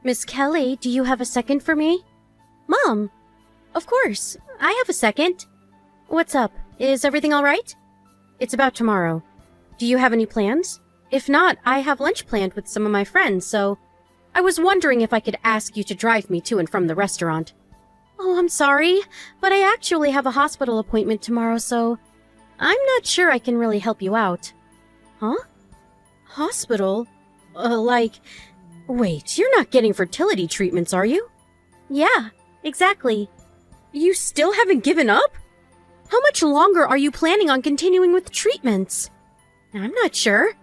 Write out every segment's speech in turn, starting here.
Miss Kelly, do you have a second for me? Mom! Of course, I have a second. What's up? Is everything all right? It's about tomorrow. Do you have any plans? If not, I have lunch planned with some of my friends, so I was wondering if I could ask you to drive me to and from the restaurant. Oh, I'm sorry, but I actually have a hospital appointment tomorrow, so I'm not sure I can really help you out. Huh? Hospital? Wait, you're not getting fertility treatments, are you? Yeah, exactly. You still haven't given up? How much longer are you planning on continuing with treatments? I'm not sure.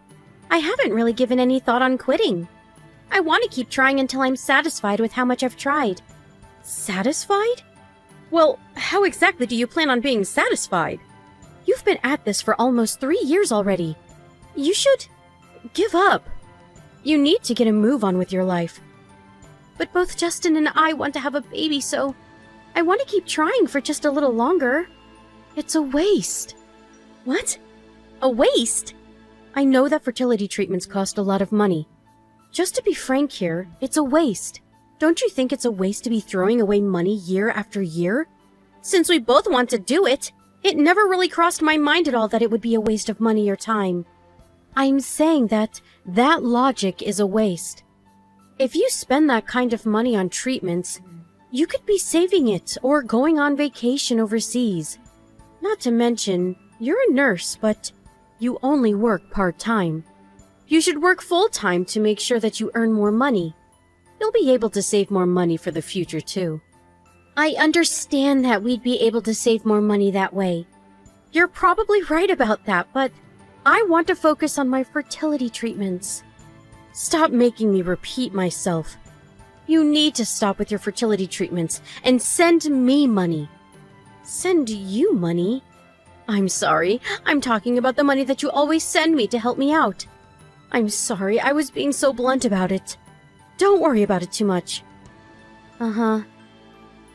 I haven't really given any thought on quitting. I want to keep trying until I'm satisfied with how much I've tried. Satisfied? Well, how exactly do you plan on being satisfied? You've been at this for almost 3 years already. You should give up. You need to get a move on with your life. But both Justin and I want to have a baby, so I want to keep trying for just a little longer. It's a waste. What? A waste? I know that fertility treatments cost a lot of money. Just to be frank here, it's a waste. Don't you think it's a waste to be throwing away money year after year? Since we both want to do it, it never really crossed my mind at all that it would be a waste of money or time. I'm saying that logic is a waste. If you spend that kind of money on treatments, you could be saving it or going on vacation overseas. Not to mention, you're a nurse, but you only work part-time. You should work full-time to make sure that you earn more money. You'll be able to save more money for the future, too. I understand that we'd be able to save more money that way. You're probably right about that, but I want to focus on my fertility treatments. Stop making me repeat myself. You need to stop with your fertility treatments and send me money. Send you money? I'm sorry. I'm talking about the money that you always send me to help me out. I'm sorry. I was being so blunt about it. Don't worry about it too much. Uh-huh.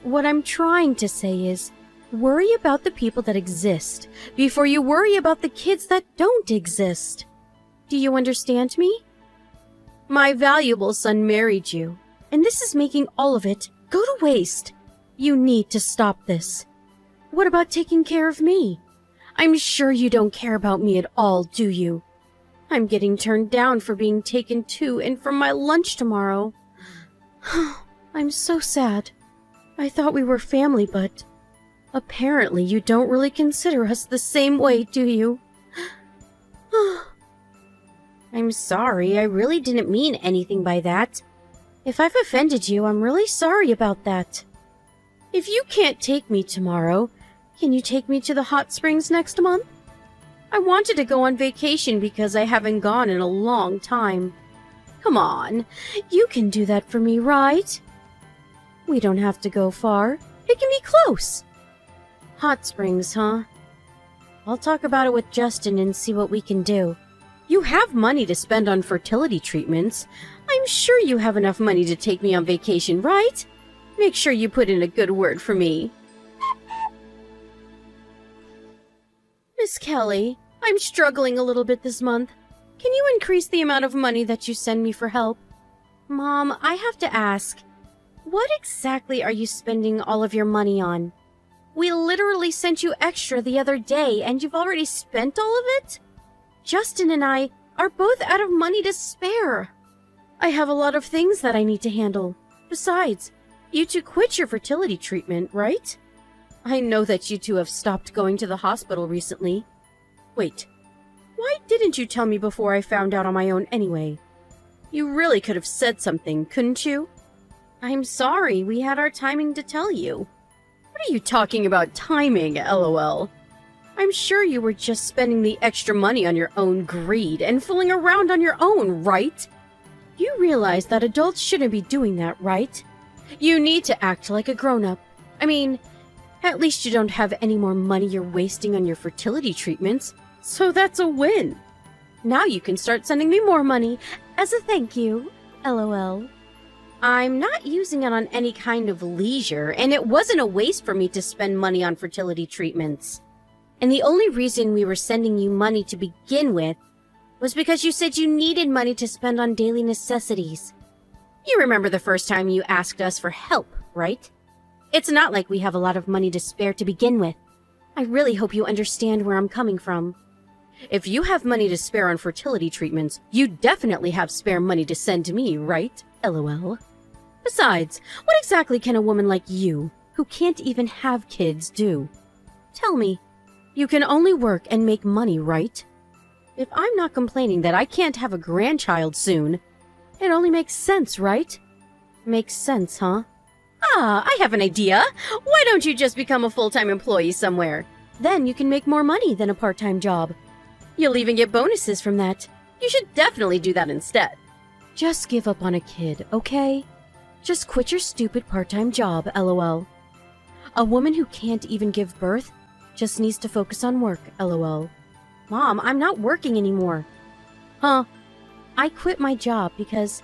What I'm trying to say is, worry about the people that exist before you worry about the kids that don't exist. Do you understand me? My valuable son married you, and this is making all of it go to waste. You need to stop this. What about taking care of me? I'm sure you don't care about me at all, do you? I'm getting turned down for being taken to and from my lunch tomorrow. I'm so sad. I thought we were family, but apparently you don't really consider us the same way, do you? I'm sorry, I really didn't mean anything by that. If I've offended you, I'm really sorry about that. If you can't take me tomorrow, can you take me to the hot springs next month? I wanted to go on vacation because I haven't gone in a long time. Come on, you can do that for me, right? We don't have to go far. It can be close. Hot springs, huh? I'll talk about it with Justin and see what we can do. You have money to spend on fertility treatments. I'm sure you have enough money to take me on vacation, right? Make sure you put in a good word for me. Miss Kelly, I'm struggling a little bit this month. Can you increase the amount of money that you send me for help? Mom, I have to ask, what exactly are you spending all of your money on? We literally sent you extra the other day, and you've already spent all of it? Justin and I are both out of money to spare. I have a lot of things that I need to handle. Besides, you two quit your fertility treatment, right? I know that you two have stopped going to the hospital recently. Wait, why didn't you tell me before I found out on my own anyway? You really could have said something, couldn't you? I'm sorry, we had our timing to tell you. What are you talking about timing, LOL? I'm sure you were just spending the extra money on your own greed and fooling around on your own, right? You realize that adults shouldn't be doing that, right? You need to act like a grown-up. I mean, at least you don't have any more money you're wasting on your fertility treatments, so that's a win. Now you can start sending me more money as a thank you, LOL. I'm not using it on any kind of leisure, and it wasn't a waste for me to spend money on fertility treatments. And the only reason we were sending you money to begin with was because you said you needed money to spend on daily necessities. You remember the first time you asked us for help, right? It's not like we have a lot of money to spare to begin with. I really hope you understand where I'm coming from. If you have money to spare on fertility treatments, you definitely have spare money to send to me, right? LOL. Besides, what exactly can a woman like you, who can't even have kids, do? Tell me, you can only work and make money, right? If I'm not complaining that I can't have a grandchild soon, it only makes sense, right? Makes sense, huh? Ah, I have an idea. Why don't you just become a full-time employee somewhere? Then you can make more money than a part-time job. You'll even get bonuses from that. You should definitely do that instead. Just give up on a kid, okay? Just quit your stupid part-time job, LOL. A woman who can't even give birth just needs to focus on work, LOL. Mom, I'm not working anymore. Huh? I quit my job because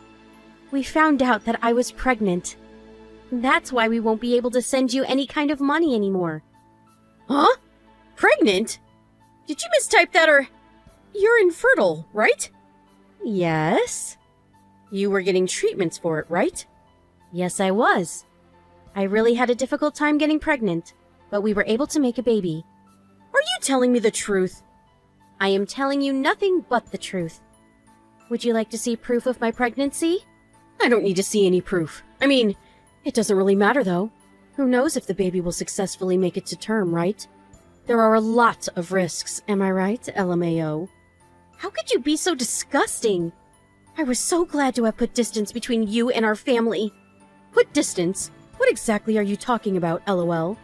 we found out that I was pregnant. That's why we won't be able to send you any kind of money anymore. Huh? Pregnant? Did you mistype that or... You're infertile, right? Yes. You were getting treatments for it, right? Yes, I was. I really had a difficult time getting pregnant, but we were able to make a baby. Are you telling me the truth? I am telling you nothing but the truth. Would you like to see proof of my pregnancy? I don't need to see any proof. I mean, it doesn't really matter though. Who knows if the baby will successfully make it to term, right? There are a lot of risks, am I right, LMAO? How could you be so disgusting? I was so glad to have put distance between you and our family. Put distance? What exactly are you talking about, LOL?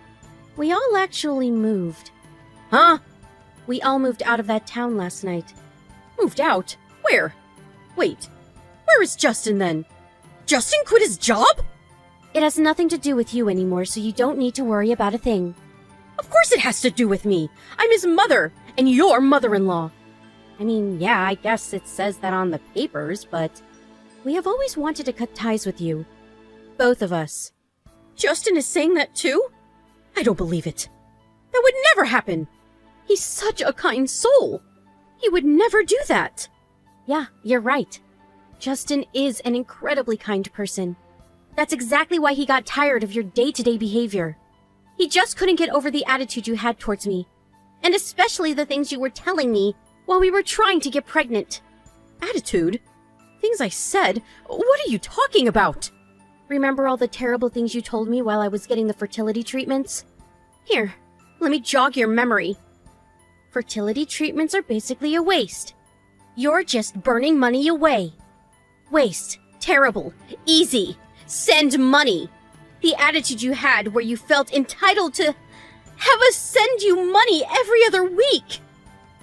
We all actually moved. Huh? We all moved out of that town last night. Moved out? Where? Wait, where is Justin then? Justin quit his job? It has nothing to do with you anymore, so you don't need to worry about a thing. Of course it has to do with me. I'm his mother, and your mother-in-law. I mean, yeah, I guess it says that on the papers, but we have always wanted to cut ties with you. Both of us. Justin is saying that too? I don't believe it. That would never happen. He's such a kind soul. He would never do that. Yeah, you're right. Justin is an incredibly kind person. That's exactly why he got tired of your day-to-day behavior. He just couldn't get over the attitude you had towards me. And especially the things you were telling me while we were trying to get pregnant. Attitude? Things I said? What are you talking about? Remember all the terrible things you told me while I was getting the fertility treatments? Here, let me jog your memory. Fertility treatments are basically a waste. You're just burning money away. Waste. Terrible. Easy. Send money. The attitude you had where you felt entitled to have us send you money every other week.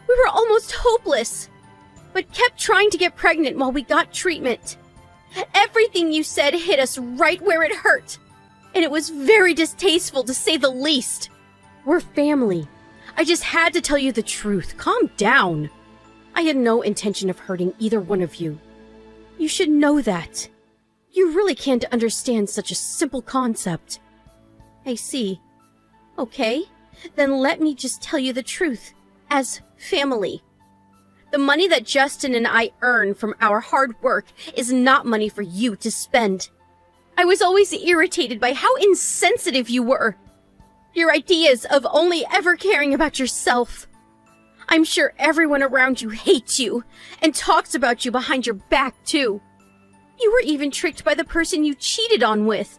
We were almost hopeless, but kept trying to get pregnant while we got treatment. Everything you said hit us right where it hurt, and it was very distasteful to say the least. We're family. I just had to tell you the truth. Calm down. I had no intention of hurting either one of you. You should know that. You really can't understand such a simple concept. I see. Okay, then let me just tell you the truth. As family. The money that Justin and I earn from our hard work is not money for you to spend. I was always irritated by how insensitive you were. Your ideas of only ever caring about yourself. I'm sure everyone around you hates you and talks about you behind your back too. You were even tricked by the person you cheated on with.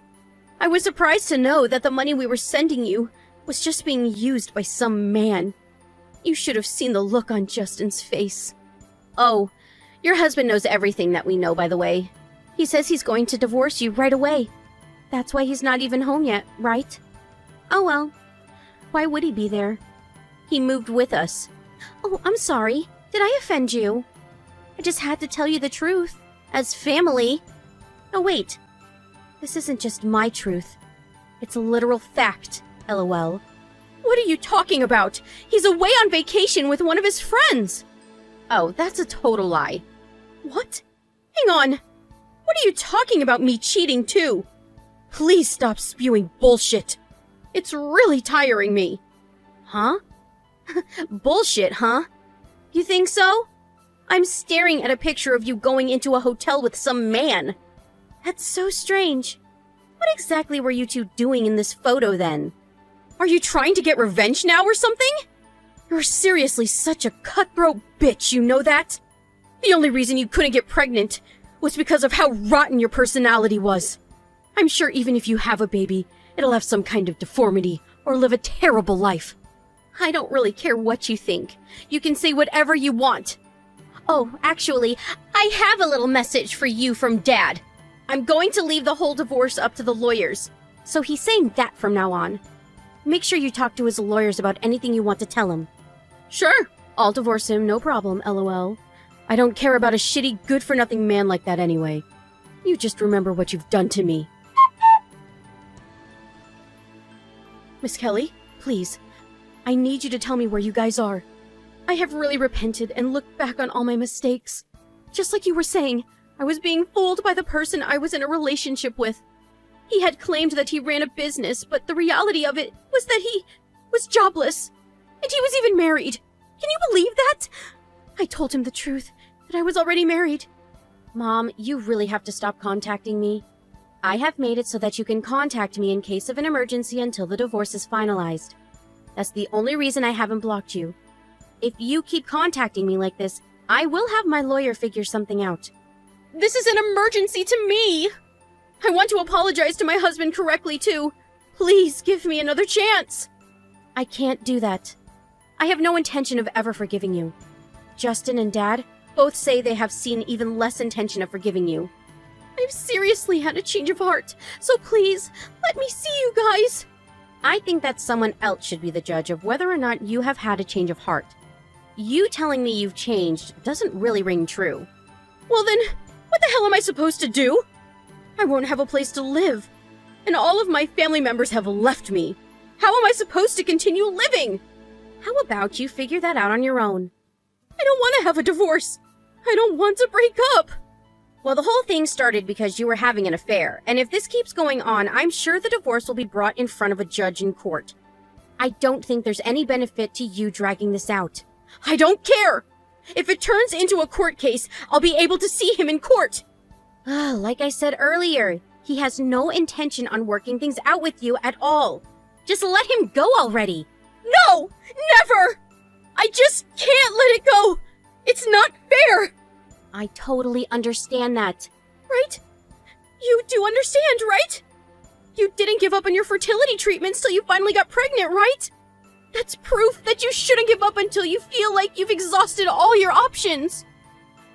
I was surprised to know that the money we were sending you was just being used by some man. You should have seen the look on Justin's face. Oh, your husband knows everything that we know, by the way. He says he's going to divorce you right away. That's why he's not even home yet, right? Oh well. Why would he be there? He moved with us. Oh, I'm sorry. Did I offend you? I just had to tell you the truth. As family. Oh wait. This isn't just my truth. It's a literal fact, LOL. What are you talking about? He's away on vacation with one of his friends. Oh, that's a total lie. What? Hang on. What are you talking about me cheating too? Please stop spewing bullshit. It's really tiring me. Huh? Bullshit, huh? You think so? I'm staring at a picture of you going into a hotel with some man. That's so strange. What exactly were you two doing in this photo then? Are you trying to get revenge now or something? You're seriously such a cutthroat bitch, you know that? The only reason you couldn't get pregnant was because of how rotten your personality was. I'm sure even if you have a baby, it'll have some kind of deformity or live a terrible life. I don't really care what you think. You can say whatever you want. Oh, actually, I have a little message for you from Dad. I'm going to leave the whole divorce up to the lawyers, so he's saying that from now on. Make sure you talk to his lawyers about anything you want to tell him. Sure, I'll divorce him, no problem, LOL. I don't care about a shitty, good-for-nothing man like that anyway. You just remember what you've done to me. Miss Kelly, please. I need you to tell me where you guys are. I have really repented and looked back on all my mistakes. Just like you were saying, I was being fooled by the person I was in a relationship with. He had claimed that he ran a business, but the reality of it was that he was jobless. And he was even married. Can you believe that? I told him the truth, that I was already married. Mom, you really have to stop contacting me. I have made it so that you can contact me in case of an emergency until the divorce is finalized. That's the only reason I haven't blocked you. If you keep contacting me like this, I will have my lawyer figure something out. This is an emergency to me! I want to apologize to my husband correctly, too. Please give me another chance. I can't do that. I have no intention of ever forgiving you. Justin and Dad both say they have seen even less intention of forgiving you. I've seriously had a change of heart, so please, let me see you guys. I think that someone else should be the judge of whether or not you have had a change of heart. You telling me you've changed doesn't really ring true. Well then, what the hell am I supposed to do? I won't have a place to live, and all of my family members have left me. How am I supposed to continue living? How about you figure that out on your own? I don't want to have a divorce. I don't want to break up. Well, the whole thing started because you were having an affair, and if this keeps going on, I'm sure the divorce will be brought in front of a judge in court. I don't think there's any benefit to you dragging this out. I don't care! If it turns into a court case, I'll be able to see him in court! Like I said earlier, he has no intention on working things out with you at all. Just let him go already. No! Never! I just can't let it go! It's not fair! I totally understand that. Right? You do understand, right? You didn't give up on your fertility treatments till you finally got pregnant, right? That's proof that you shouldn't give up until you feel like you've exhausted all your options.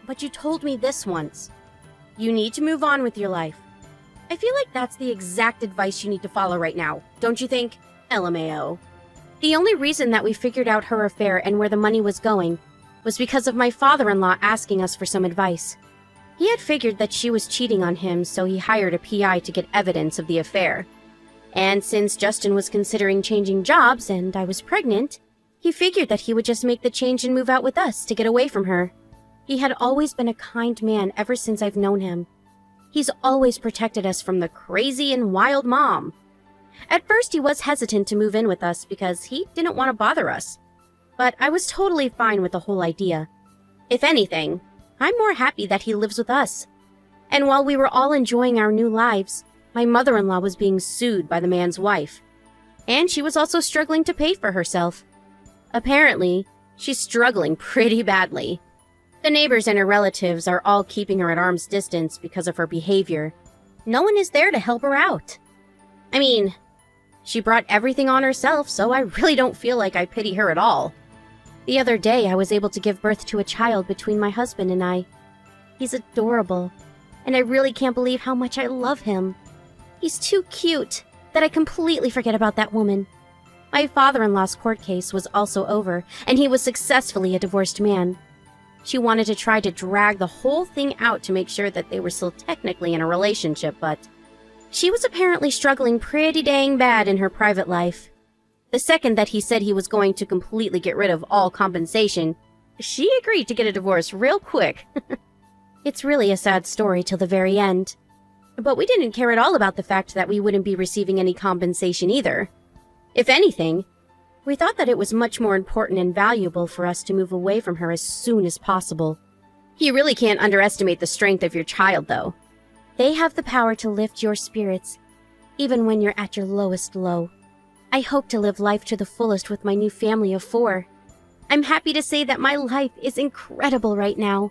But you told me this once. You need to move on with your life. I feel like that's the exact advice you need to follow right now, don't you think? LMAO. The only reason that we figured out her affair and where the money was going was because of my father-in-law asking us for some advice. He had figured that she was cheating on him, so he hired a PI to get evidence of the affair. And since Justin was considering changing jobs and I was pregnant, he figured that he would just make the change and move out with us to get away from her. He had always been a kind man ever since I've known him. He's always protected us from the crazy and wild mom. At first he was hesitant to move in with us because he didn't want to bother us. But I was totally fine with the whole idea. If anything, I'm more happy that he lives with us. And while we were all enjoying our new lives, my mother-in-law was being sued by the man's wife. And she was also struggling to pay for herself. Apparently, she's struggling pretty badly. The neighbors and her relatives are all keeping her at arm's distance because of her behavior. No one is there to help her out. I mean, she brought everything on herself, so I really don't feel like I pity her at all. The other day, I was able to give birth to a child between my husband and I. He's adorable, and I really can't believe how much I love him. He's too cute that I completely forget about that woman. My father-in-law's court case was also over, and he was successfully a divorced man. She wanted to try to drag the whole thing out to make sure that they were still technically in a relationship, but she was apparently struggling pretty dang bad in her private life. The second that he said he was going to completely get rid of all compensation, she agreed to get a divorce real quick. It's really a sad story till the very end. But we didn't care at all about the fact that we wouldn't be receiving any compensation either. If anything, we thought that it was much more important and valuable for us to move away from her as soon as possible. You really can't underestimate the strength of your child, though. They have the power to lift your spirits, even when you're at your lowest low. I hope to live life to the fullest with my new family of 4. I'm happy to say that my life is incredible right now.